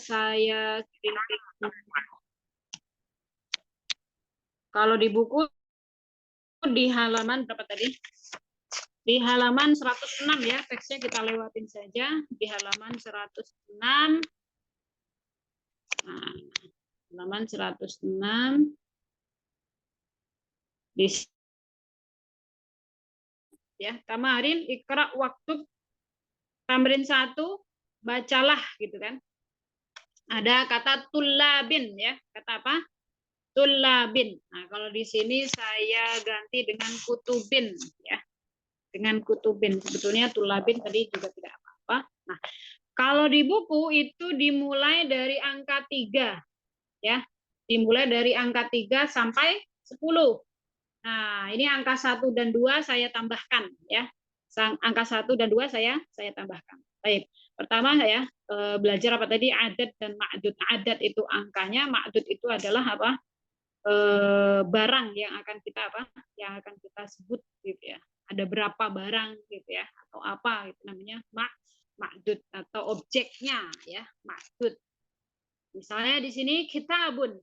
saya kirim. Kalau di buku di halaman berapa tadi? Di halaman 106 ya, teksnya kita lewatin saja. Di halaman 106. Nah, halaman 106. Di ya, tamarin ikra waktu tamrin 1 bacalah gitu kan. Ada kata tulabin ya. Kata apa? Tulabin. Nah, kalau di sini saya ganti dengan kutubin ya. Dengan kutubin. Sebetulnya tulabin tadi juga tidak apa-apa. Nah, kalau di buku itu dimulai dari angka 3 ya. Dimulai dari angka 3 sampai 10. Nah, ini angka 1 dan 2 saya tambahkan ya. Angka 1 dan 2 saya tambahkan. Baik. Pertama saya belajar apa tadi? Adat dan ma'dud. Adat itu angkanya, ma'dud itu adalah apa? Barang yang akan kita apa? Yang akan kita sebut gitu ya. Ada berapa barang gitu ya atau apa gitu namanya ma'dud atau objeknya ya, ma'dud. Misalnya di sini kitabun.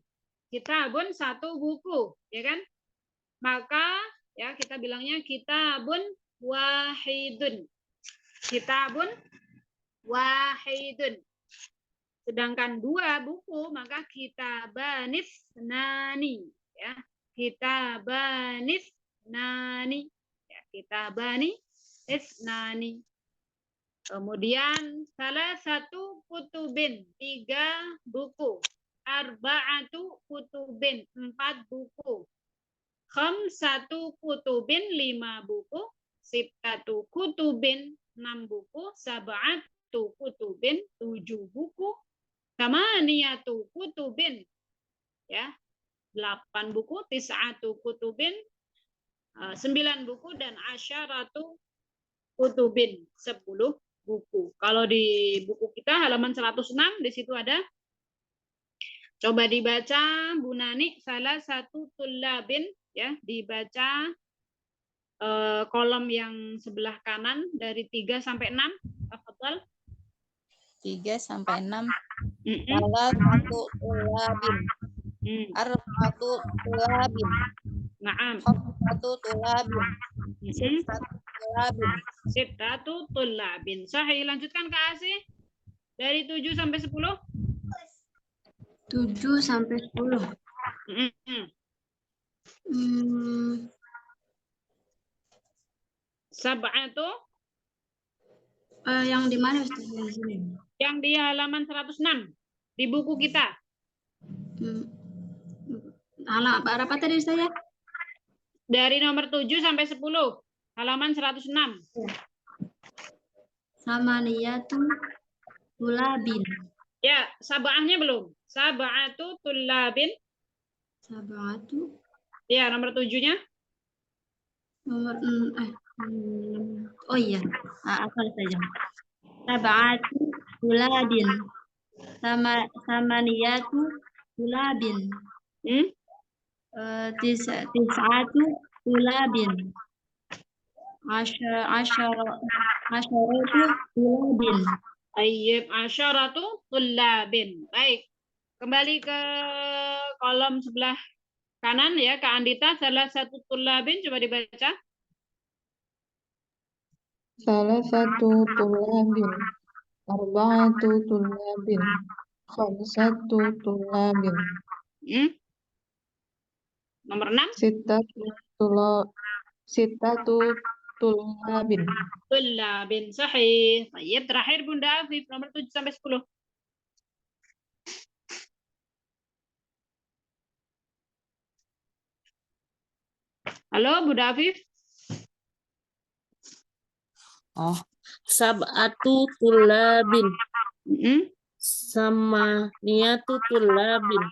Kitabun satu buku, ya kan? Maka ya kita bilangnya kitabun wahidun. Kitabun wahidun. Sedangkan 2 buku maka kitabanis nani ya. Kitabanis nani. Ya, kitabani isnani. Kemudian salah satu kutubin 3 buku. Arba'atu kutubin 4 buku. Khamsatu kutubin 5 buku, sittatu kutubin 6 buku, sab'atu kutubin 7 buku, thamaniyatu kutubin ya 8 buku, tis'atu kutubin 9 buku dan asyaratu kutubin 10 buku. Kalau di buku kita halaman 106 di situ ada. Coba dibaca Bu Nani, salah satu tulabin ya, dibaca kolom yang sebelah kanan dari 3 sampai 6. Tafadhal. 3 sampai 6. Salah satu tulabin. Arba'atu tulabin. Naam. Khamsatu tulabin. Sittatu tulabin. Sittatu tulabin. Sahih, lanjutkan ke Asih. Dari 7 sampai 10. 7 sampai 10. Sab'atu. Yang di mana Ustaz? Yang di halaman 106 di buku kita. Halaman berapa tadi saya? Dari nomor 7 sampai 10. Halaman 106. Samaniyatu tulabin. Ya, sab'ahnya belum. Sab'atu tulabin. Sab'atu. Ya, nomor 7-nya. Nomor oh iya, asal saja. Sab'atu tulabin. Samaniyatu tulabin. Tis'atu tulabin. Asyaratu tulabin. Ayyib, asyaratu tulabin. Baik. Kembali ke kolom sebelah kanan ya, Kak Andita, salah satu tulabin coba dibaca. Salah satu tulabin. Arba'atu tulabin. Khamsatu tulabin. Nomor 6. Sittatu tulabin. Tulabin, sahih. Baik, terakhir Bunda Afif, nomor 7 sampai 10. Halo, Bunda Afif. Oh, sab'atu tulabin. Samaniyatu tulabin.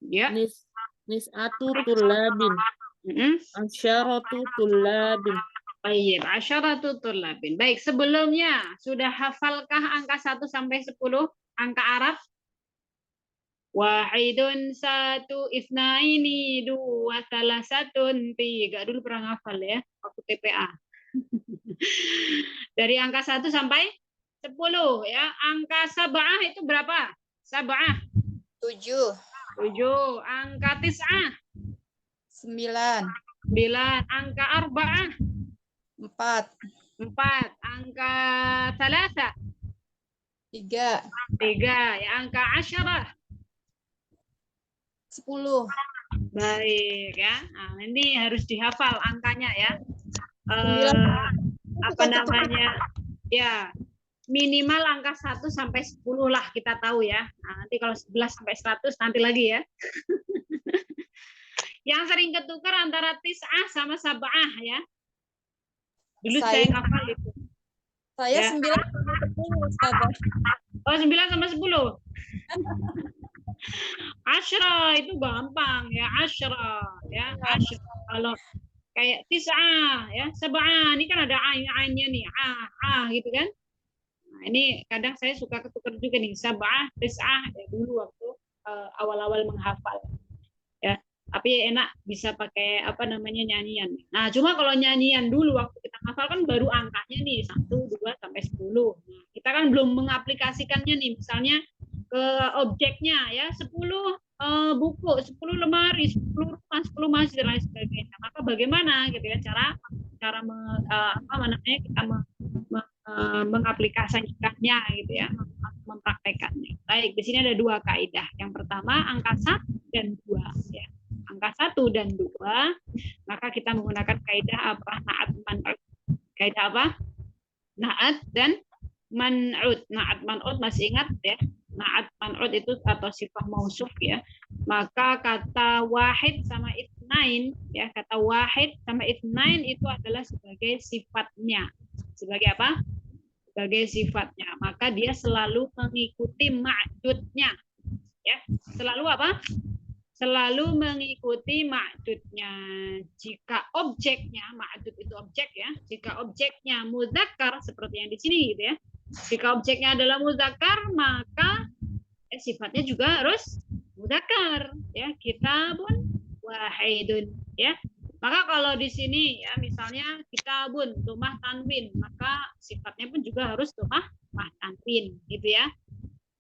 Ya. Nis'atu tulabin. Asyaratu tulabin. Baik, asyaratu tulabin. Baik, sebelumnya sudah hafalkah angka 1 sampai 10? Angka Arab? Wahidun, satu, isnaini, dua, salasatun, 3. Dulu pernah hafal ya, waktu TPA. Dari angka 1 sampai 10 ya. Angka sab'ah itu berapa? Sab'ah. 7. 7. Angka tis'ah. 9. 9. Angka arba'ah. 4. 4. Angka thalatha. 3. 3. Ya, angka asyarah. 10. Baik ya. Nah, ini harus dihafal angkanya ya. Apa Bukan namanya? Ya, minimal angka 1 sampai 10 lah kita tahu ya. Nah, nanti kalau 11 sampai 100 nanti lagi ya. Yang sering ketukar antara tis'ah sama sab'ah ya. Dulu saya ngafal itu. Saya Ya. 9 sama 10, Ustazah. Oh, 9 sama 10. Asyra itu gampang ya, asyra ya, asyra. Kalau kayak tis'ah ya, sab'ah ini kan ada ainnya nih, gitu kan. Nah, ini kadang saya suka ketukar juga nih, sab'ah, tis'ah ya, dulu waktu awal-awal menghafal. Ya, tapi enak bisa pakai apa namanya nyanyian. Nah, cuma kalau nyanyian dulu waktu kita hafal kan baru angkanya nih 1, 2 sampai 10. Nah, kita kan belum mengaplikasikannya nih, misalnya ke objeknya ya, 10 buku, 10 lemari, 10 rumah, 10 masjid dan lain sebagainya. Maka bagaimana gitu ya cara apa namanya kita mengaplikasikannya gitu ya, mempraktekannya. Baik, di sini ada 2 kaidah. Yang pertama angka 1 dan 2 ya. Angka 1 dan 2, maka kita menggunakan kaidah apa? Na'at man'ud. Kaidah apa? Na'at dan man'ud. Na'at man'ud masih ingat ya? Na'at man'ud itu atau sifat mausuf ya. Maka kata wahid sama itsnain ya, kata wahid sama itsnain itu adalah sebagai sifatnya. Sebagai apa? Sebagai sifatnya. Maka dia selalu mengikuti ma'dudnya. Ya, selalu apa? Selalu mengikuti ma'dudnya. Jika objeknya, ma'dud itu objek ya, jika objeknya mudzakkar seperti yang di sini gitu ya. Jika objeknya adalah mudzakkar, maka sifatnya juga harus mudzakkar ya. Kitabun wahidun ya. Maka kalau di sini ya misalnya kitabun tumah tanwin, maka sifatnya pun juga harus tumah tanwin gitu ya.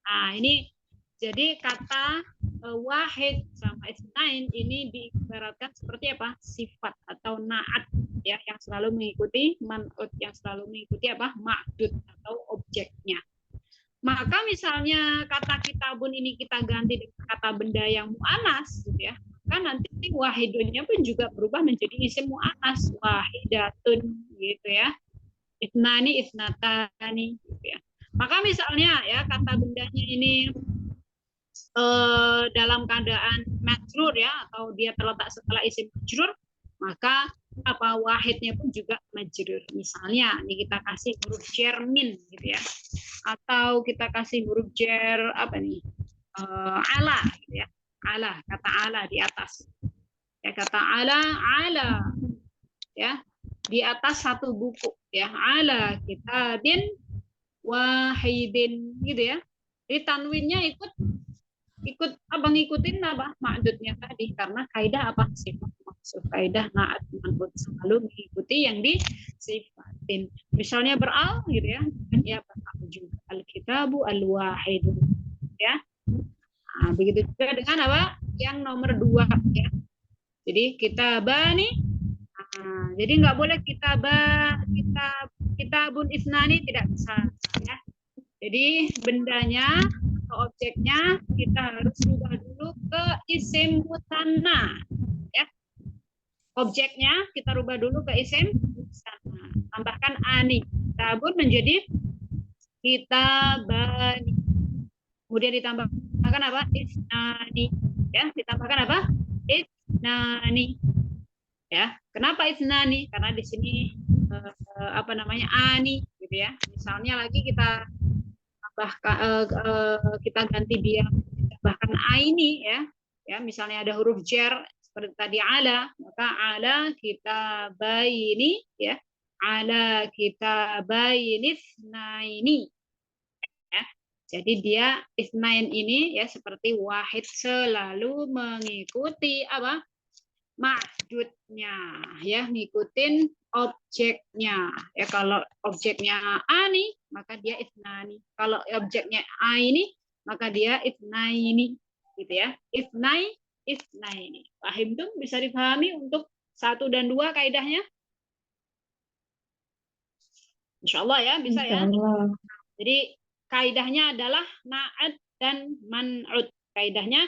Nah, ini jadi kata wahid sama itsnain ini diibaratkan seperti apa? Sifat atau naat ya, yang selalu mengikuti man'ud, yang selalu mengikuti apa? Ma'dud atau objeknya. Maka misalnya kata kitabun ini kita ganti dengan kata benda yang mu'anas gitu ya. Kan nanti wahidunnya pun juga berubah menjadi isim mu'anas, wahidatun gitu ya. Itnani, itnatani gitu ya. Maka misalnya ya kata bendanya ini dalam keadaan majrur ya, atau dia terletak setelah isim majrur, maka apa wahidnya pun juga majrur. Misalnya ini kita kasih huruf jar min gitu ya, atau kita kasih huruf jar apa nih ala gitu ya, ala, kata ala di atas ya, kata ala ya, di atas satu buku ya, ala kitabin wahidin gitu ya. Jadi tanwinnya ikut abang ngikutin apa ma'dudnya tadi, karena kaidah apa sifat maksud, kaidah na'at man'ud selalu mengikuti yang disifatin. Misalnya beral gitu ya, ya juga al-kitabu al-wahid ya. Nah, begitu juga dengan apa yang nomor 2 ya. Jadi kitabani, nah, jadi nggak boleh kitabun isnani, tidak bisa ya. Jadi bendanya atau objeknya kita harus rubah dulu ke isim musanna ya. Objeknya kita rubah dulu ke isim musanna. Tambahkan ani. Kitabun menjadi kitabani. Kemudian ditambahkan apa? Isnani. Ya, ditambahkan apa? Isnani. Ya. Kenapa isnani? Karena di sini apa namanya? Ani gitu ya. Misalnya lagi kita kita ganti dia bahkan aini ya, misalnya ada huruf jar seperti tadi ala, maka ala kita baini ya, ala kita baini isnaini ya. Jadi dia isnain ini ya seperti wahid selalu mengikuti apa ma'dudnya ya, ngikutin objeknya ya. Kalau objeknya ani maka dia isnani, kalau objeknya a ini maka dia itsnaini gitu ya. Itsnaini. Paham tuh? Bisa dipahami untuk 1 dan 2 kaidahnya? Insyaallah ya, bisa ya. Insyaallah. Jadi kaidahnya adalah na'at dan man'ut. Kaidahnya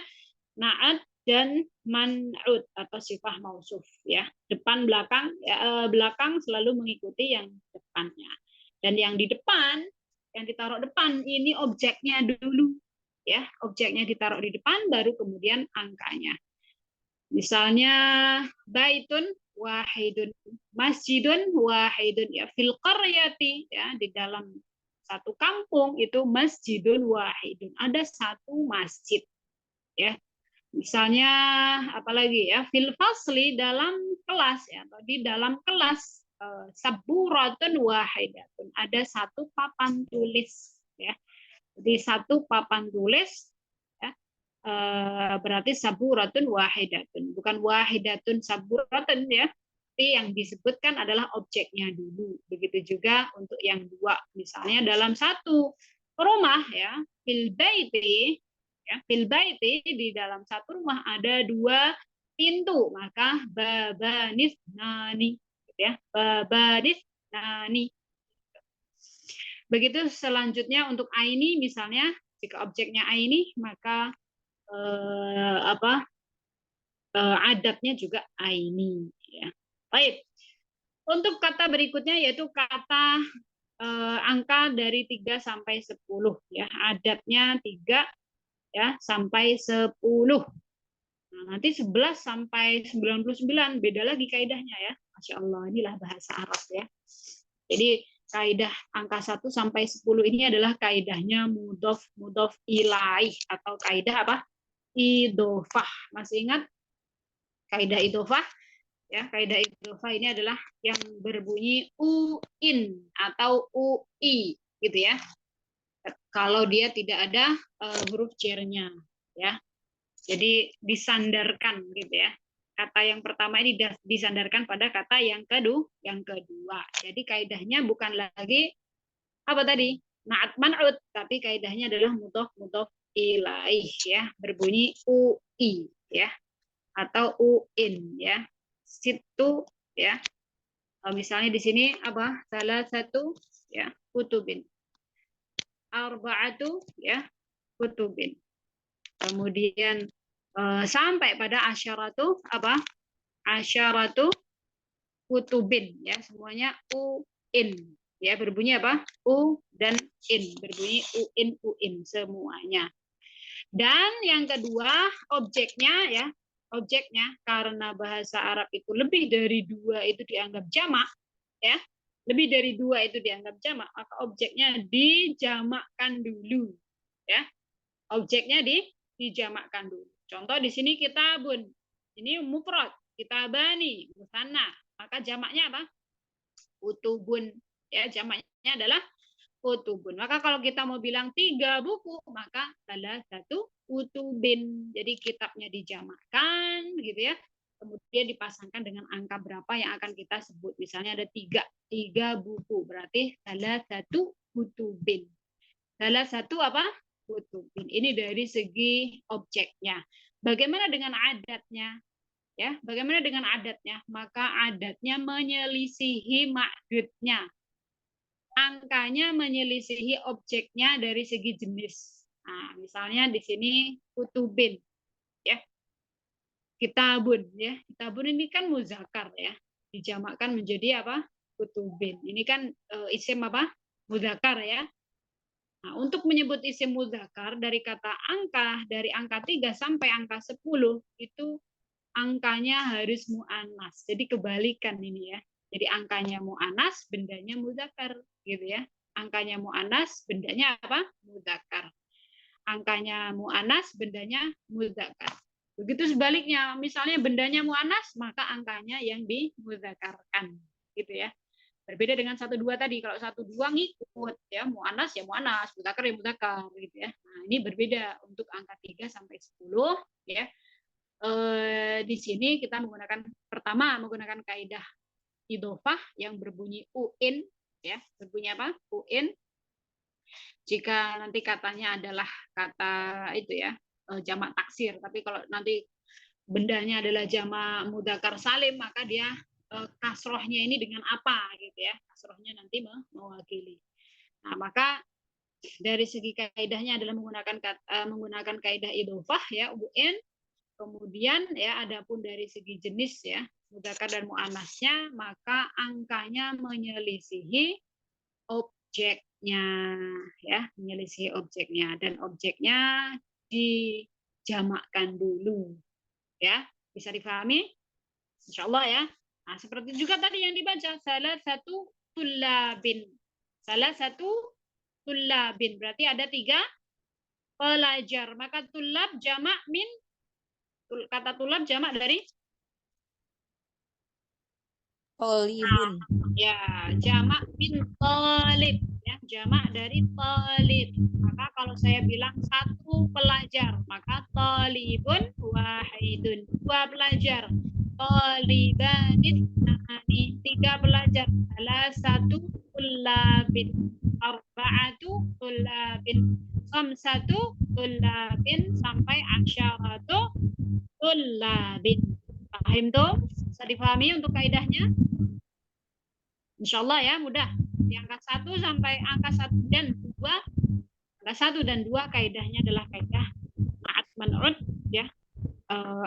na'at dan man'ut atau sifah mausuf ya. Depan belakang belakang selalu mengikuti yang depannya. Dan yang di depan, yang ditaruh depan ini objeknya dulu ya. Objeknya ditaruh di depan baru kemudian angkanya. Misalnya baitun wahidun, masjidun wahidun ya, fil qaryati ya, di dalam satu kampung itu masjidun wahidun, ada satu masjid ya. Misalnya apalagi ya, fil fasli, dalam kelas ya, atau di dalam kelas, saburatun wahidatun, ada satu papan tulis ya. Jadi satu papan tulis ya, berarti saburatun wahidatun, bukan wahidatun saburatun ya, tapi yang disebutkan adalah objeknya dulu. Begitu juga untuk yang dua, misalnya dalam satu rumah ya, fil baiti ya, fil baiti, di dalam satu rumah ada 2 pintu, maka babanis nani ya, babanis nani. Begitu selanjutnya untuk aini, misalnya jika objeknya aini maka adatnya juga aini ya. Baik. Untuk kata berikutnya yaitu kata angka dari 3 sampai 10 ya. Adatnya 3 ya sampai 10. Nah, nanti 11 sampai 99 beda lagi kaidahnya ya. Masya Allah, inilah bahasa Arab ya. Jadi kaidah angka 1 sampai 10 ini adalah kaidahnya mudhof ilaih atau kaidah apa? Idhofah. Masih ingat kaidah idhofah? Ya, kaidah idhofah ini adalah yang berbunyi uin atau ui gitu ya. Kalau dia tidak ada huruf cer-nya ya. Jadi disandarkan gitu ya. Kata yang pertama ini disandarkan pada kata yang kedua. Jadi kaidahnya bukan lagi apa tadi? Na'at man'ut, tapi kaidahnya adalah mudhof ilaih ya, berbunyi ui ya atau uin ya. Situ ya. Misalnya di sini apa? Salah satu ya, kutubin. Arba'atu ya, kutubin. Kemudian sampai pada asyaratu apa? Asyaratu kutubin ya, semuanya uin ya, berbunyi apa? U dan in, berbunyi uin semuanya. Dan yang kedua objeknya ya, objeknya karena bahasa Arab itu lebih dari 2 itu dianggap jamak ya, lebih dari 2 itu dianggap jamak, maka objeknya dijamakkan dulu ya, objeknya dijamakkan dulu. Contoh di sini kitabun, ini mufrad, kitabani musanna, maka jamaknya apa? Kutubun ya, jamaknya adalah kutubun. Maka kalau kita mau bilang 3 buku, maka salah satu kutubin. Jadi kitabnya dijamakkan gitu ya. Kemudian dipasangkan dengan angka berapa yang akan kita sebut. Misalnya ada 3 buku, berarti salah satu kutubin. Salah satu apa? Kutubin. Ini dari segi objeknya. Bagaimana dengan adatnya? Ya, bagaimana dengan adatnya? Maka adatnya menyelisihi ma'dudnya. Angkanya menyelisihi objeknya dari segi jenis. Nah, misalnya di sini kutubin ya. Kitabun ya. Kitabun ini kan muzakkar ya. Dijamakkan menjadi apa? Kutubin. Ini kan isim apa? Muzakkar ya. Nah, untuk menyebut isim muzakkar dari kata angka, dari angka 3 sampai angka 10 itu angkanya harus mu'annas. Jadi kebalikan ini ya. Jadi angkanya mu'annas, bendanya muzakkar gitu ya. Angkanya mu'annas, bendanya apa? Muzakkar. Angkanya mu'annas, bendanya muzakkar. Begitu sebaliknya, misalnya bendanya mu'annas, maka angkanya yang dimudzakarkan gitu ya. Berbeda dengan 1 2 tadi. Kalau 1 2 ngikut ya, mu'annas ya mu'annas, muzakkar ya muzakkar gitu ya. Nah, ini berbeda untuk angka 3 sampai 10 ya. Di sini kita menggunakan kaidah idhofah yang berbunyi uin ya, berbunyi apa? Uin. jika nanti katanya adalah kata itu ya, jamak taksir. Tapi kalau nanti bendanya adalah jamak mudzakkar salim, maka dia kasrohnya ini dengan apa gitu ya? Kasrohnya nanti mewakili. Nah, maka dari segi kaidahnya adalah menggunakan kaidah idhofah ya, UN. Kemudian ya, adapun dari segi jenis ya, mudzakkar dan muannasnya, maka angkanya menyelisihi objeknya ya, menyelisihi objeknya, dan objeknya dijamakkan dulu ya. Bisa dipahami? Insyaallah ya. Nah, seperti juga tadi yang dibaca, salah satu tulabin. Salah satu tulabin. Berarti ada 3 pelajar. Maka tulab jamak min, kata tulab jamak dari Tolibun. ya, jamak min talib ya, jamak dari talib. Maka kalau saya bilang 1 pelajar, maka talibun wahidun, 2 pelajar. Talibanit nani, 3 pelajar. Salah satu tulabin, arba'atu tulabin, khamsatu tulabin, sampai asyaratu tulabin. Paham tuh? Bisa dipahami untuk kaidahnya? Insyaallah ya, mudah. Di angka 1 sampai angka 1 dan 2, angka 1 dan 2 kaidahnya adalah kaidah ma'at man'ud ya.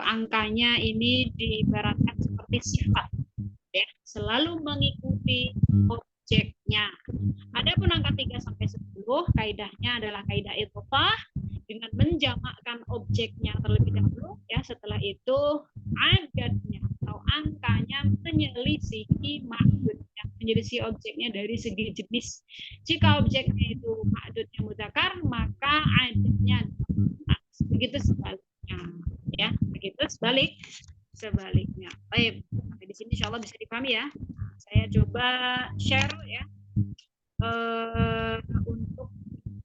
Angkanya ini diibaratkan seperti sifat ya, selalu mengikuti objeknya. Adapun angka 3 sampai 10 kaidahnya adalah kaidah idhofah dengan menjamakkan objeknya terlebih dahulu ya, setelah itu adadnya atau angkanya menyelisihi ma'dudnya, menyelisihi objeknya dari segi jenis. Jika objeknya itu ma'dudnya mudzakkar, maka adadnya begitu sebaliknya ya, begitu sebaliknya. Baik, sampai di sini insyaallah bisa dipahami ya. Saya coba share ya untuk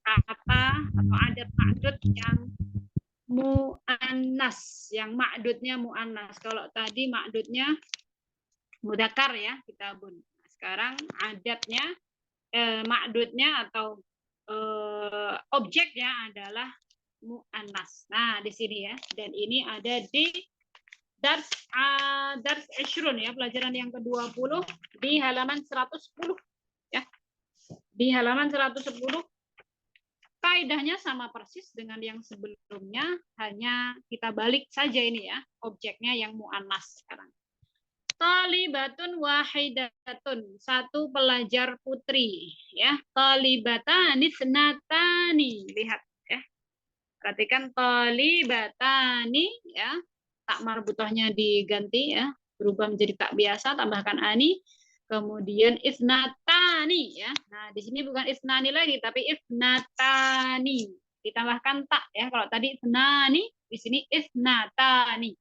kata atau adat ma'dud yang mu'annas, yang ma'dudnya mu'annas. Kalau tadi ma'dudnya mudzakkar ya, kitabun. Nah, sekarang adatnya ma'dudnya atau objeknya adalah mu'annas. Nah, di sini ya. Dan ini ada di dars 20 ya, pelajaran yang ke-20 di halaman 110 ya. Di halaman 110 kaidahnya sama persis dengan yang sebelumnya, hanya kita balik saja ini ya, objeknya yang mu'annas sekarang. Talibatun wahidatun, 1 pelajar putri ya. Talibatani senatani, lihat ya. Perhatikan talibatani ya. Tak marbutohnya diganti ya, berubah menjadi tak biasa, tambahkan ani. Kemudian isnatani ya. Nah, di sini bukan isnani lagi tapi isnatani. Ditambahkan tak ya. Kalau tadi isnani, di sini isnatani.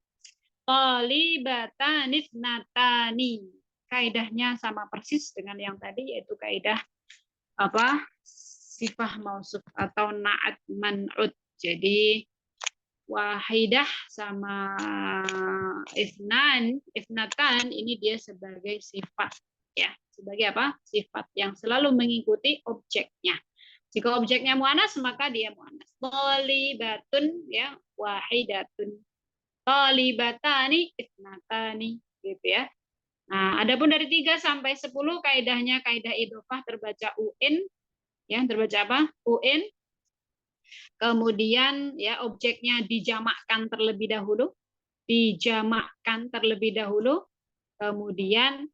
Talibatani isnatani. Kaidahnya sama persis dengan yang tadi, yaitu kaidah apa? Sifah mausuf atau na'at man'ud. Jadi wahidah sama isnatan ini dia sebagai sifat ya, sebagai apa? Sifat yang selalu mengikuti objeknya. Jika objeknya muannas maka dia muannas. Talibatun ya, wahidatun. Talibatani isnatani gitu ya. Nah, adapun dari 3 sampai 10 kaidahnya kaidah idhofah terbaca UN ya, terbaca apa? UN. Kemudian ya, objeknya dijamakkan terlebih dahulu, kemudian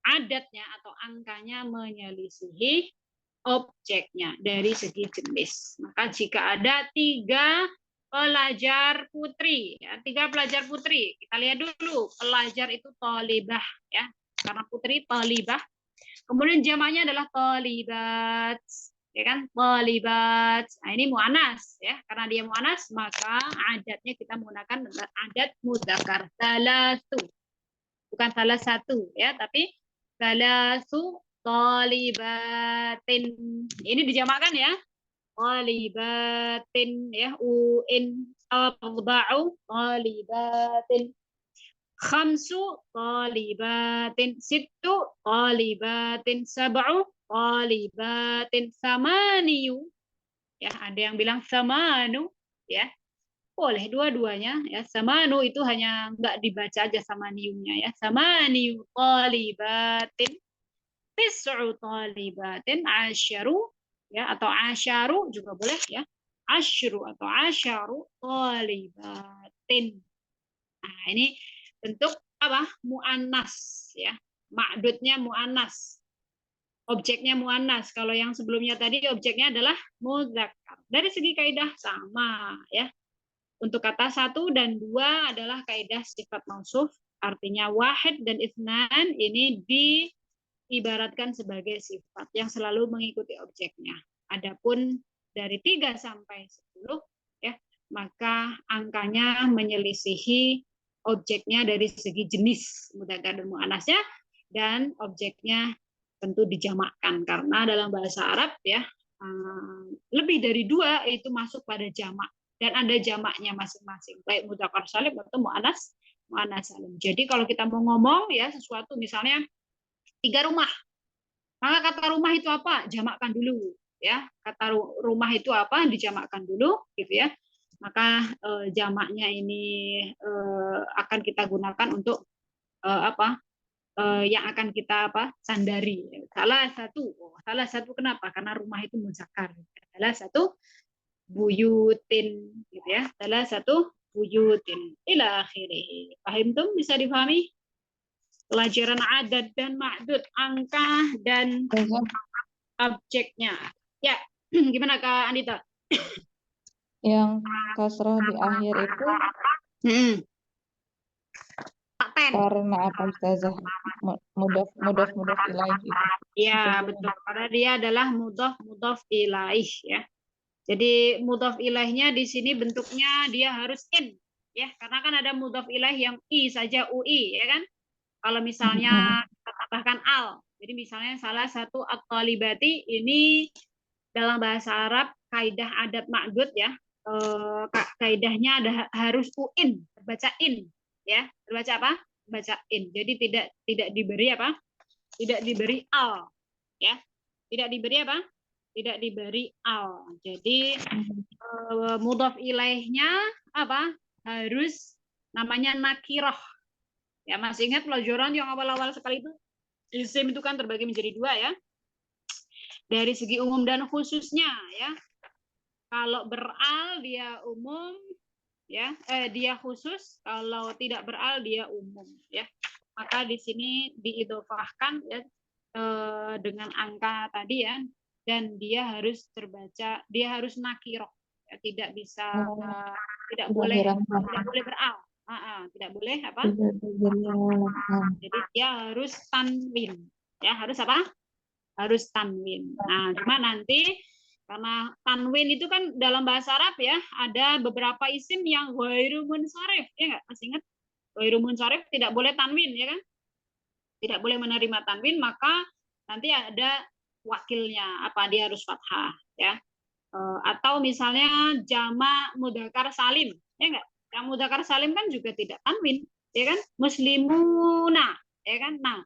adatnya atau angkanya menyelisihi objeknya dari segi jenis. Maka jika ada 3 pelajar putri ya, 3 pelajar putri, kita lihat dulu, pelajar itu thalibah ya, karena putri thalibah. Kemudian jamaknya adalah thalibat ya kan, thalibat. Nah, ini muannas ya, karena dia muannas maka adatnya kita menggunakan adat mudzakkar, salasu, bukan salah satu ya, tapi salasu thalibatin. Ini dijamakkan ya, thalibatin ya, UN, arba'u thalibatin, khamsu thalibatin, sittu thalibatin, sab'u talibatin. Samaniyu, ya ada yang bilang samanu, ya boleh dua-duanya, ya samanu itu hanya nggak dibaca aja samaniumnya, ya samaniyu talibatin, tis'u talibatin, asyaru, ya atau asyaru juga boleh, ya asyru atau asyaru talibatin. Nah, ini bentuk apa? Muannas, ya. Ma'dudnya muannas. Objeknya muannas. Kalau yang sebelumnya tadi objeknya adalah mudzakkar. Dari segi kaidah sama, ya. Untuk kata 1 dan 2 adalah kaidah sifat mausuf, artinya wahid dan itsnan ini diibaratkan sebagai sifat yang selalu mengikuti objeknya. Adapun dari 3 sampai 10, ya, maka angkanya menyelisihi objeknya dari segi jenis mudzakkar dan muannasnya, dan objeknya tentu dijamakkan karena dalam bahasa Arab, ya, lebih dari 2 itu masuk pada jamak dan ada jamaknya masing-masing, baik mudzakkar salim atau muannas salim. Jadi kalau kita mau ngomong, ya, sesuatu misalnya 3 rumah, maka kata rumah itu apa? Jamakkan dulu, ya. Kata rumah itu apa? Dijamakkan dulu, gitu ya. Maka jamaknya ini akan kita gunakan untuk apa? Yang akan kita apa? Sandari. Salah satu kenapa? Karena rumah itu mudzakkar. Salah satu buyutin, gitu ya. Salah satu buyutin ila akhirih. Paham tuh? Bisa dipahami? Pelajaran adat dan ma'dud, angka dan objeknya. Ya, gimana Kak Anita? Yang kasrah di akhir itu karena apa Ustazah? Mudhaf ilaih itu. Ya, betul. Karena dia adalah mudhaf ilaih, ya. Jadi mudhaf ilaihnya di sini bentuknya dia harus in, ya. Karena kan ada mudhaf ilaih yang i saja, ui, ya kan? Kalau misalnya kita katakan al, jadi misalnya salah satu at-talibati ini dalam bahasa Arab kaidah adat ma'dud, ya. Kaidahnya ada harus uin, terbaca in, ya. Terbaca apa? Baca in. Jadi tidak diberi apa? Tidak diberi al, ya. Tidak diberi apa? Tidak diberi al. Jadi mudhaf ilaihnya apa? Harus namanya nakirah. Ya, masih ingat pelajaran yang awal-awal sekali itu? Isim itu kan terbagi menjadi 2, ya. Dari segi umum dan khususnya, ya. Kalau beral dia umum, ya. Dia khusus, kalau tidak beral dia umum, ya. Maka di sini diidhofahkan, ya, dengan angka tadi, ya, dan dia harus terbaca, dia harus nakirah, ya, tidak bisa tidak boleh beral. Tidak boleh apa? Jadi dia harus tanwin, ya, harus apa? Harus tanwin. Nah, cuma nanti karena tanwin itu kan dalam bahasa Arab, ya, ada beberapa isim yang ghairu munsharif, ya enggak? Masih ingat? Ghairu munsharif tidak boleh tanwin, ya kan? Tidak boleh menerima tanwin, maka nanti ada wakilnya, apa? Dia harus fathah, ya. Atau misalnya jamak mudzakkar salim, ya enggak? Yang mudzakkar salim kan juga tidak tanwin, ya kan? Muslimuna, ya kan? Nah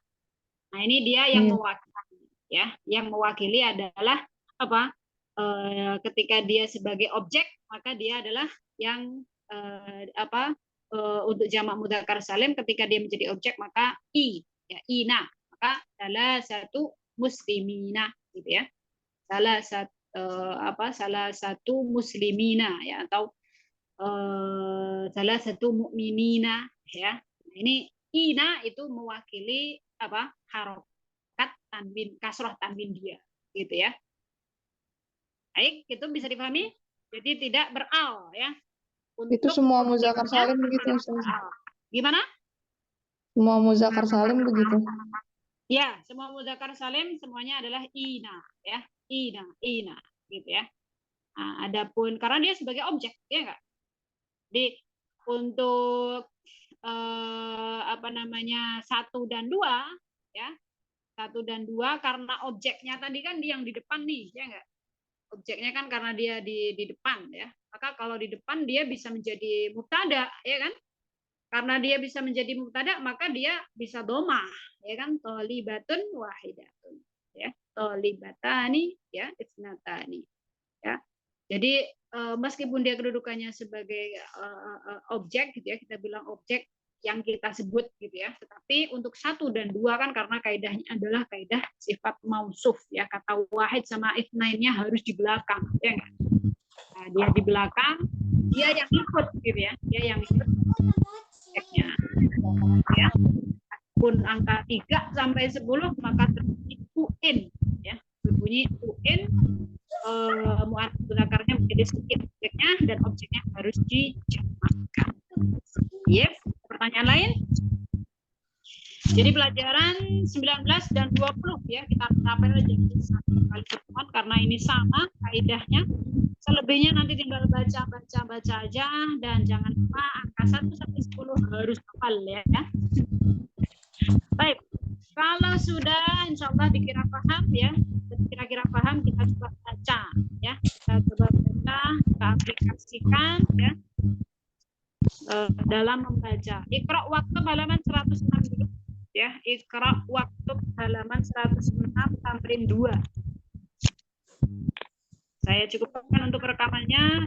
ini dia yang mewakili, ya. Yang mewakili adalah apa? Ketika dia sebagai objek, maka dia adalah yang apa? Untuk jamak mudzakkar salim ketika dia menjadi objek maka i, ya, ina, maka salah satu muslimina, gitu ya. Salah satu muslimina, ya, atau salah satu mukminina, ya. Nah, ini ina itu mewakili apa? Harokat tanwin, kasroh tanwin dia, gitu ya. Baik, itu bisa dipahami. Jadi tidak beral, ya. Itu semua mudzakkar salim begitu Ustaz. Gimana? Semua mudzakkar salim begitu. Ya, semua mudzakkar salim semuanya adalah ina, ya. Ina, gitu ya. Nah, adapun karena dia sebagai objek, ya enggak? Jadi untuk apa namanya 1 dan 2, ya. 1 dan 2 karena objeknya tadi kan yang di depan nih, ya enggak? Objeknya kan karena dia di depan, ya. Maka kalau di depan dia bisa menjadi mubtada, ya kan? Karena dia bisa menjadi mubtada, maka dia bisa domah, ya kan? Thalibatun wahidatun. ya. Thalibatani ya, isnatani ya. Jadi meskipun dia kedudukannya sebagai objek gitu ya, kita bilang objek yang kita sebut gitu ya, tetapi untuk 1 dan 2 kan karena kaidahnya adalah kaidah sifat mausuf ya, kata wahid sama itsnainnya harus di belakang ya enggak? Nah, dia di belakang, dia yang ikut gitu ya, dia yang ikut objeknya ya. Pun angka 3 sampai 10 maka terbunyi uin ya, berbunyi uin, muannats dzakarnya menjadi sedikit objeknya dan objeknya harus dijamakkan. Yes. Pertanyaan lain? Jadi pelajaran 19 dan 20 ya kita rapel aja satu kali pertemuan karena ini sama kaidahnya. Selebihnya nanti tinggal baca aja dan jangan lupa angka 1 sampai 10 harus hafal ya. Baik. Kalau sudah insya Allah dikira paham ya, kira-kira paham kita coba baca ya. Kita coba baca, kita aplikasikan ya. Dalam membaca. Iqra waktu halaman 106 dulu ya. Iqra waktu halaman 106 tamrin 2. Saya cukupkan untuk rekamannya.